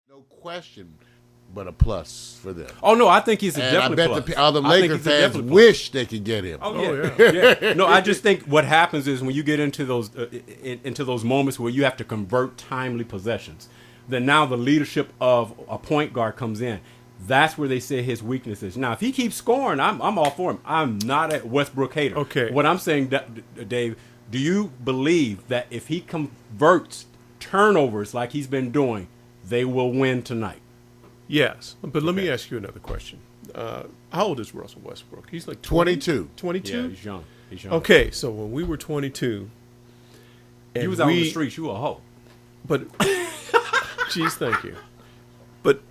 No question, but a plus for them. Oh no, I think he's a And I definitely bet plus. all the I think Laker he's a fans definitely plus. wish they could get him. Oh yeah. No, I just think what happens is when you get into those moments where you have to convert timely possessions, then now the leadership of a point guard comes in. That's where they say his weakness is. Now, if he keeps scoring, I'm all for him. I'm not a Westbrook hater. Okay. What I'm saying, Dave, do you believe that if he converts turnovers like he's been doing, they will win tonight? Yes, but let me ask you another question. How old is Russell Westbrook? He's like 22. 22? Yeah, he's young. He's young. Okay, so when we were 22, and You was out on the streets. You were a hoe. But, geez, thank you. But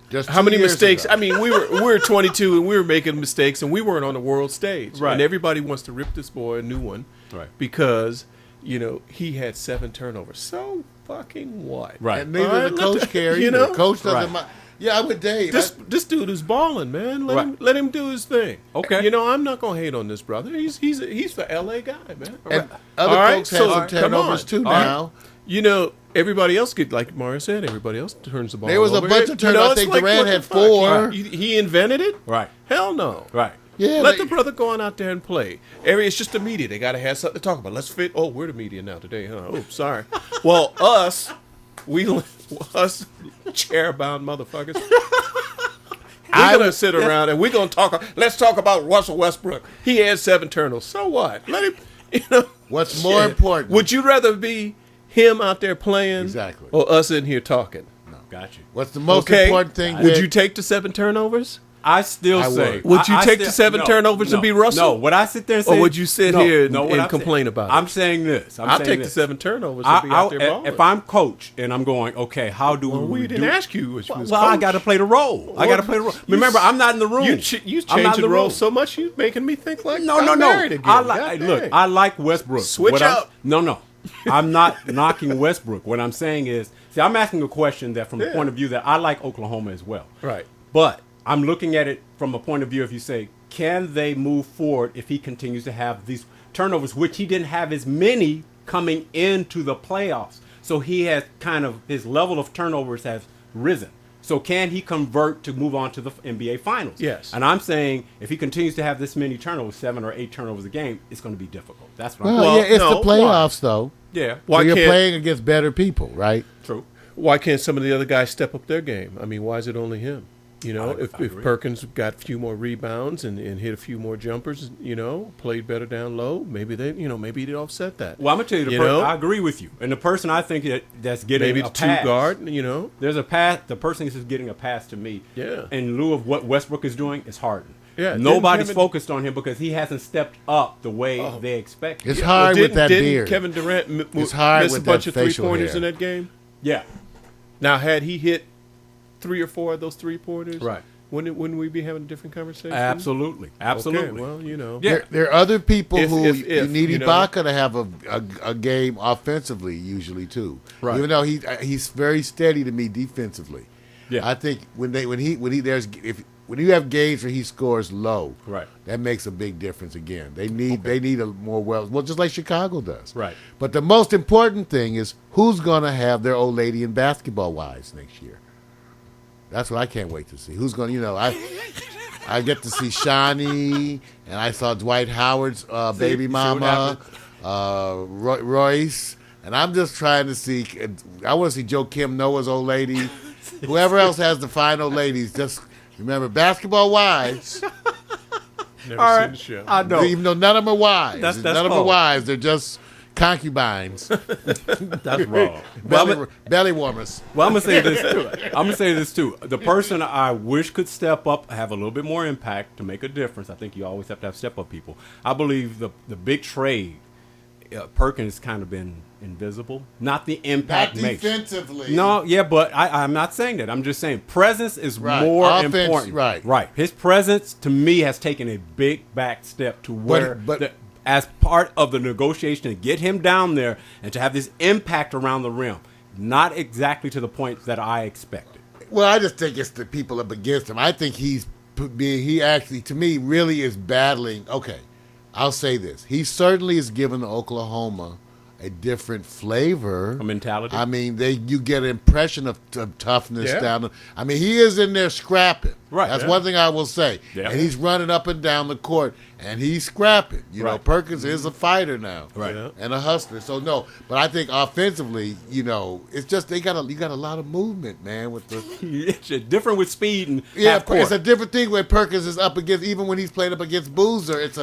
Just how 2 many years mistakes? ago. I mean, we were 22 and we were making mistakes, and we weren't on the world stage. Right. And everybody wants to rip this boy a new one, Right. Because he had 7 turnovers. So fucking what? Right. And neither All right, the coach care you either. know? Coach doesn't Right. mind. Yeah, I'm with Dave. This dude is balling, man. Right. Let him do his thing. Okay. I'm not gonna hate on this brother. He's the LA guy, man. and other All right, folks have so some come turnovers on. too All right. now. Everybody else like Mario said, everybody else turns the ball. There was a over. bunch of turnovers. I it's think like, Durant what the had fuck? 4. He invented it. Right. Hell no. Right. Yeah, Let the brother go on out there and play. It's just the media. They got to have something to talk about. Let's fit. Oh, we're the media now today, huh? Oh, sorry. Well, us chair-bound motherfuckers. We're going to sit around and we're going to talk. Let's talk about Russell Westbrook. He had 7 turnovers. So what? Let him, What's more important? Would you rather be him out there playing Exactly. or us in here talking? Got you. What's the most Okay. important thing? Would that- you take the 7 turnovers? I still I say. would. Would you I take the still- 7 turnovers and be Russell? No. Would I sit there and say? Or would you sit here and what I'm complain saying- about it? I'm saying this. I'll saying take this. the 7 turnovers and be out there balling. If I'm coach and I'm going, okay, how do Well, we didn't ask you which was Well, I coach. got to play the role. I got to play the role. Remember, I'm not in the room. You I'm not changing in the role room. so much, you making me think like No. I'm married again. I God look. dang. I like Westbrook. Switch What I'm- up. No. I'm not knocking Westbrook. What I'm saying is, see, I'm asking a question that from the point of view that I like Oklahoma as well. Right. But I'm looking at it from a point of view if you say, can they move forward if he continues to have these turnovers, which he didn't have as many coming into the playoffs. So he has his level of turnovers has risen. So can he convert to move on to the NBA Finals? Yes. And I'm saying if he continues to have this many turnovers, 7 or 8 turnovers a game, it's going to be difficult. That's what I'm Well, saying. yeah, it's no, the playoffs, though. Yeah. Why So you're can't- playing against better people, right? True. Why can't some of the other guys step up their game? I mean, why is it only him? If agree. Perkins got a few more rebounds and hit a few more jumpers, played better down low, maybe maybe he'd offset that. Well, I'm going to tell you, I agree with you. And the person I think that's getting Maybe a the pass, 2 guard, There's a pass. The person who's getting a pass to me, Yeah. in lieu of what Westbrook is doing, is Harden. Yeah, Nobody's didn't Kevin- focused on him because he hasn't stepped up the way they expect. It's hard with that didn't beard. Kevin Durant It's hard miss with a bunch that of facial 3-pointers hair. in that game? Yeah. Now, had he hit 3 or 4 of those 3-pointers, Right. Wouldn't we be having a different conversation? Absolutely. Absolutely. Okay, well, Yeah. There are other people If- who if, you need you know. Ibaka to have a game offensively usually too. Right. Even though he's very steady to me defensively. Yeah. I think when you have games where he scores low, Right. that makes a big difference again. They need a more well just like Chicago does. Right. But the most important thing is who's going to have their old lady in basketball wives next year. That's what I can't wait to see. Who's going to, I get to see Shawnee, and I saw Dwight Howard's baby see what mama, Royce, and I'm just trying to see, I want to see Joe Kim Noah's old lady. Whoever else has the fine old ladies, just remember, basketball wives, Never All seen right. the show. I know. even though none of them are wives. That's None of them are cold. wives. They're just concubines, That's wrong. belly warmers. Well, I'm gonna say this too. The person I wish could step up, have a little bit more impact to make a difference. I think you always have to have step up people. I believe the big trade, Perkins has kind of been invisible. Not the impact Not makes. defensively. No, yeah, but I'm not saying that. I'm just saying presence is Right. more Offense, important. right. Right. His presence to me has taken a big back step to where but- as part of the negotiation to get him down there and to have this impact around the rim. Not exactly to the point that I expected. Well, I just think it's the people up against him. I think he actually, to me, really is battling. Okay, I'll say this. He certainly has given Oklahoma a different flavor, A mentality. I mean, you get an impression of toughness Yeah. down. I mean, he is in there scrapping. Right. That's Yeah. one thing I will say. Yeah. And he's running up and down the court, and he's scrapping. You know, Right. Perkins is a fighter now, Right. Yeah. and a hustler. So no, but I think offensively, it's just you got a lot of movement, man. With the It's different with speed and yeah, half court. it's a different thing when Perkins is up against. Even when he's playing up against Boozer, it's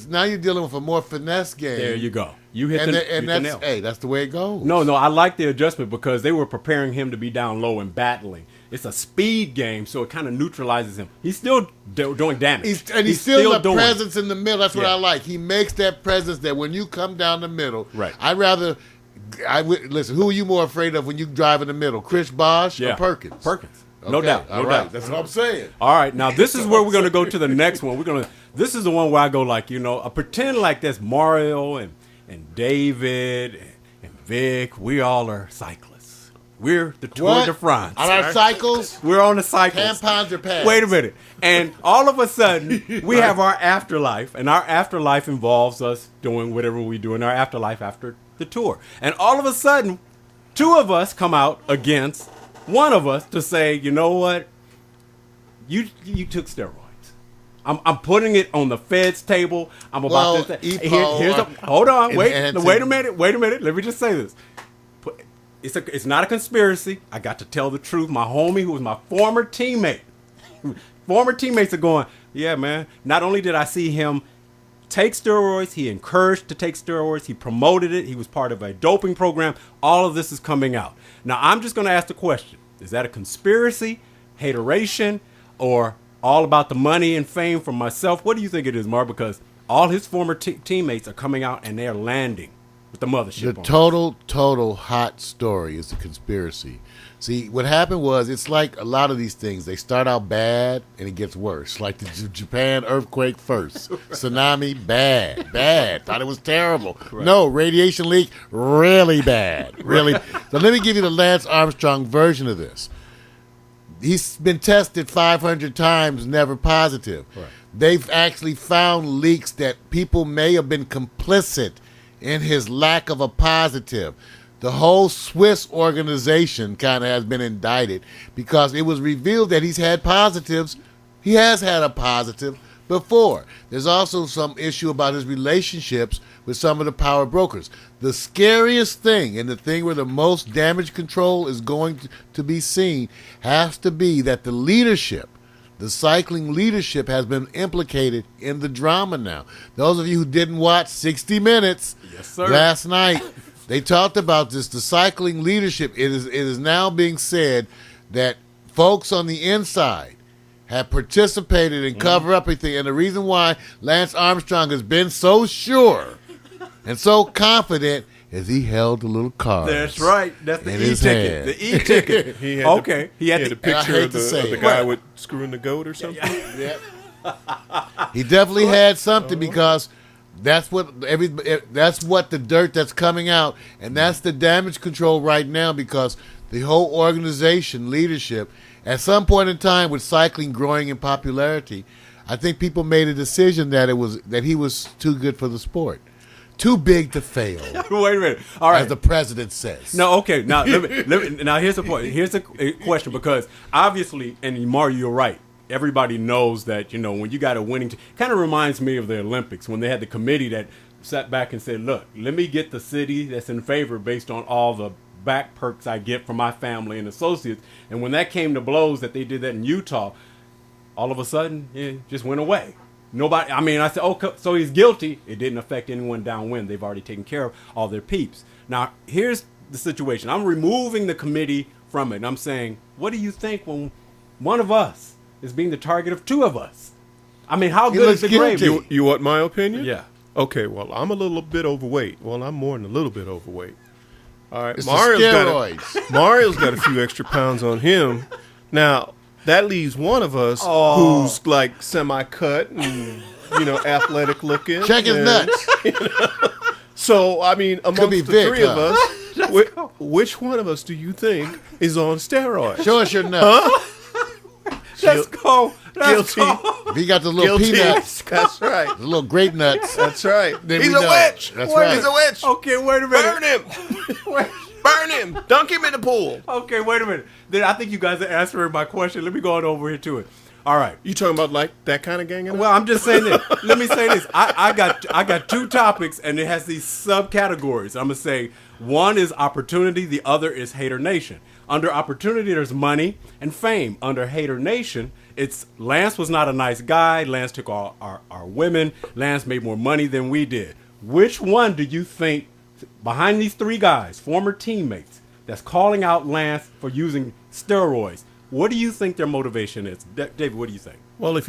now you're dealing with a more finesse game. There you go. You hit And, the, and hit the nail. that's the way it goes. No, I like the adjustment because they were preparing him to be down low and battling. It's a speed game, so it kind of neutralizes him. He's still doing damage. He's still a doing. presence in the middle. That's what Yeah. I like. He makes that presence that when you come down the middle, Right. listen. Who are you more afraid of when you drive in the middle, Chris Bosh or Perkins? Perkins. No Okay, doubt. all No right. doubt. That's what I'm saying. All right, now this is where we're going to go to the next one. This is the one where I go like, I pretend like that's Mario and David and Vic. We all are cyclists. We're the Tour What? de France. On our cycles, We're on the cycles. tampons are pads. Wait a minute. And all of a sudden, we have our afterlife, and our afterlife involves us doing whatever we do in our afterlife after the tour. And all of a sudden, two of us come out against one of us to say, you know what? You took steroids. I'm putting it on the Fed's table. I'm about to say, hold on, wait a minute. Let me just say this. It's not a conspiracy. I got to tell the truth. My homie, who was my former teammate, former teammates are going, yeah, man. Not only did I see him take steroids, he encouraged to take steroids. He promoted it. He was part of a doping program. All of this is coming out. Now, I'm just going to ask the question. Is that a conspiracy, hateration, or all about the money and fame for myself? What do you think it is, Mark? Because all his former teammates are coming out and they're landing with the mothership. The total hot story is the conspiracy. See, what happened was, it's like a lot of these things. They start out bad, and it gets worse. Like the Japan earthquake first. Tsunami, bad. Thought it was terrible. Right. No, radiation leak, really bad. Really. So let me give you the Lance Armstrong version of this. He's been tested 500 times, never positive. Right. They've actually found leaks that people may have been complicit in his lack of a positive. The whole Swiss organization kind of has been indicted because it was revealed that he's had positives. He has had a positive before. There's also some issue about his relationships with some of the power brokers. The scariest thing, and the thing where the most damage control is going to be seen, has to be that the leadership, the cycling leadership, has been implicated in the drama now. Those of you who didn't watch 60 Minutes Yes, sir. last night, they talked about this. The cycling leadership, it is now being said that folks on the inside have participated in cover up everything. And the reason why Lance Armstrong has been so sure and so confident is he held the little card. That's right. That's the in his e-ticket. hand. The e-ticket. He had Okay. He had the picture hate of to say the it. guy with screwing the goat or something. Yeah. He definitely had something because that's what the dirt that's coming out, and that's the damage control right now because the whole organization leadership, at some point in time with cycling growing in popularity, I think people made a decision that he was too good for the sport. Too big to fail, Wait a minute. All right. as the president says. No, okay. Now, now here's the point. Here's a question because obviously, and Mario, you're right. Everybody knows that, when you got a winning team, kind of reminds me of the Olympics when they had the committee that sat back and said, look, let me get the city that's in favor based on all the back perks I get from my family and associates. And when that came to blows that they did that in Utah, all of a sudden, it just went away. Nobody, I said, oh, so he's guilty. It didn't affect anyone downwind. They've already taken care of all their peeps. Now, here's the situation. I'm removing the committee from it. And I'm saying, what do you think when one of us is being the target of two of us? How good is the guilty. gravy? You want my opinion? Yeah. Okay, well, I'm a little bit overweight. Well, I'm more than a little bit overweight. All right, It's the steroids. Mario's got a few extra pounds on him. Now, that leaves one of us who's like semi-cut and, athletic looking. Check his and, nuts. So, amongst be the Vic, three of huh? us, which one of us do you think is on steroids? Show us your nuts. Let's go. Guilty. If he got the little Guilty. peanuts, That's right. the little grape nuts. That's right. Then He's we a know. witch. That's Wait, right. He's a witch. Okay, wait a minute. Burn him. Wait. Burn him. Dunk him in the pool. Okay, wait a minute. Then I think you guys are answering my question. Let me go on over here to it. All right. You talking about like that kind of gang? Well, I'm just saying this. Let me say this. I got two topics, and it has these subcategories. I'm gonna say one is opportunity, the other is hater nation. Under opportunity, there's money and fame. Under hater nation, it's Lance was not a nice guy. Lance took all our women. Lance made more money than we did. Which one do you think, behind these three guys, former teammates, that's calling out Lance for using steroids? What do you think their motivation is? David, what do you think? Well, if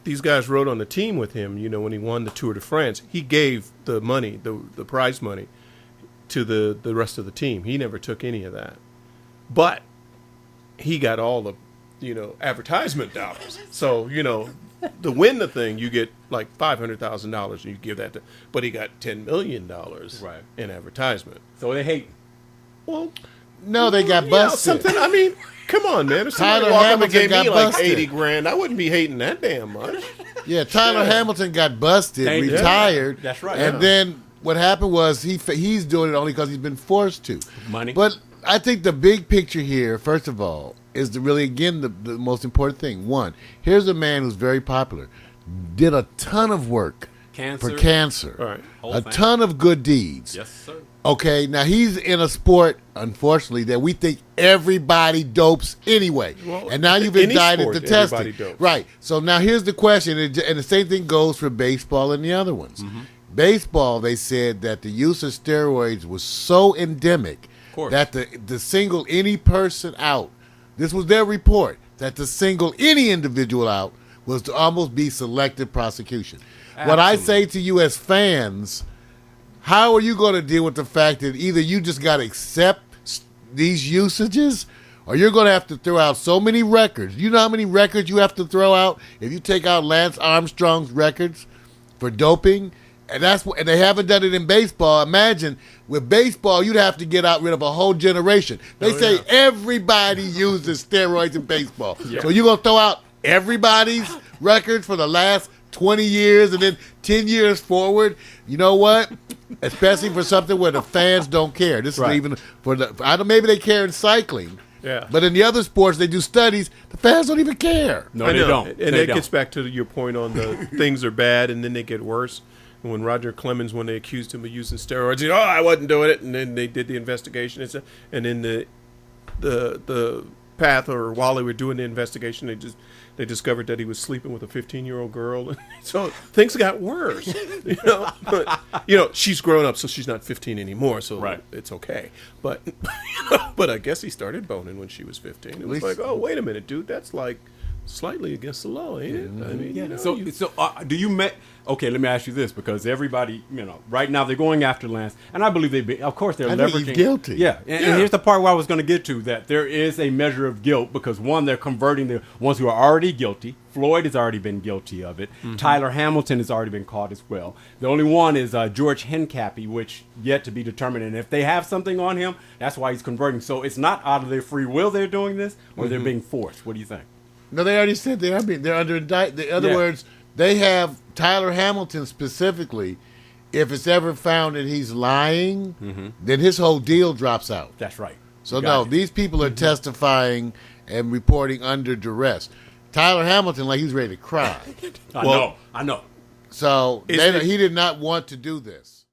these guys rode on the team with him, when he won the Tour de France, he gave the money, the prize money, to the rest of the team. He never took any of that, but he got all the advertisement dollars. So to win the thing, you get like $500,000, and you give that to. But he got $10 million in advertisement. So they hate. Well, No, they got busted. something. I mean, come on, man. If somebody Tyler walked up and Hamilton gave got me like busted. 80 grand, I wouldn't be hating that damn much. Yeah, Tyler Hamilton got busted, Thank you. retired. That's right. And Yeah. then what happened was he's doing it only because he's been forced to. Money. But I think the big picture here, first of all, is the most important thing. One, here's a man who's very popular, did a ton of work Cancer. for cancer, All right. Whole a thing. ton of good deeds. Yes, sir. Okay, now he's in a sport, unfortunately, that we think everybody dopes anyway. Well, and now you've any indicted sport, the testing. everybody dopes. Right. So now here's the question, and the same thing goes for baseball and the other ones. Mm-hmm. Baseball, they said that the use of steroids was so endemic course. that to single any person out, this was their report, that to single any individual out was to almost be selective prosecution. What I say to you as fans, how are you going to deal with the fact that either you just got to accept these usages, or you're going to have to throw out so many records? You know how many records you have to throw out if you take out Lance Armstrong's records for doping? And and they haven't done it in baseball. Imagine with baseball, you'd have to get rid of a whole generation. They say everybody uses steroids in baseball. Yeah. So you're going to throw out everybody's records for the last 20 years and then 10 years forward. You know what? Especially for something where the fans don't care. This Right. is even I don't, maybe they care in cycling. Yeah. But in the other sports, they do studies. The fans don't even care. No, I they know. don't. And They that don't. gets back to your point on the things are bad and then they get worse. And when Roger Clemens, when they accused him of using steroids, he said, I wasn't doing it. And then they did the investigation. And then the path, or while they were doing the investigation, they discovered that he was sleeping with a 15-year-old girl. So things got worse. But, she's grown up, so she's not 15 anymore. So Right. it's okay. But but I guess he started boning when she was 15. It was least- like, oh, wait a minute, dude, that's like slightly against the law, ain't it? I mean, Do you okay, let me ask you this, because everybody, right now they're going after Lance, and I believe of course they're I leveraging. think he's guilty. Yeah, and here's the part where I was going to get to, that there is a measure of guilt, because one, they're converting the ones who are already guilty. Floyd has already been guilty of it. Mm-hmm. Tyler Hamilton has already been caught as well. The only one is George Hincapie, which yet to be determined. And if they have something on him, that's why he's converting. So it's not out of their free will they're doing this, or they're being forced. What do you think? No, they already said they're under indictment. In other Yeah. words, they have Tyler Hamilton specifically. If it's ever found that he's lying, then his whole deal drops out. That's right. So You got no, it. these people are testifying and reporting under duress. Tyler Hamilton, like he's ready to cry. I know. So Is it- he did not want to do this.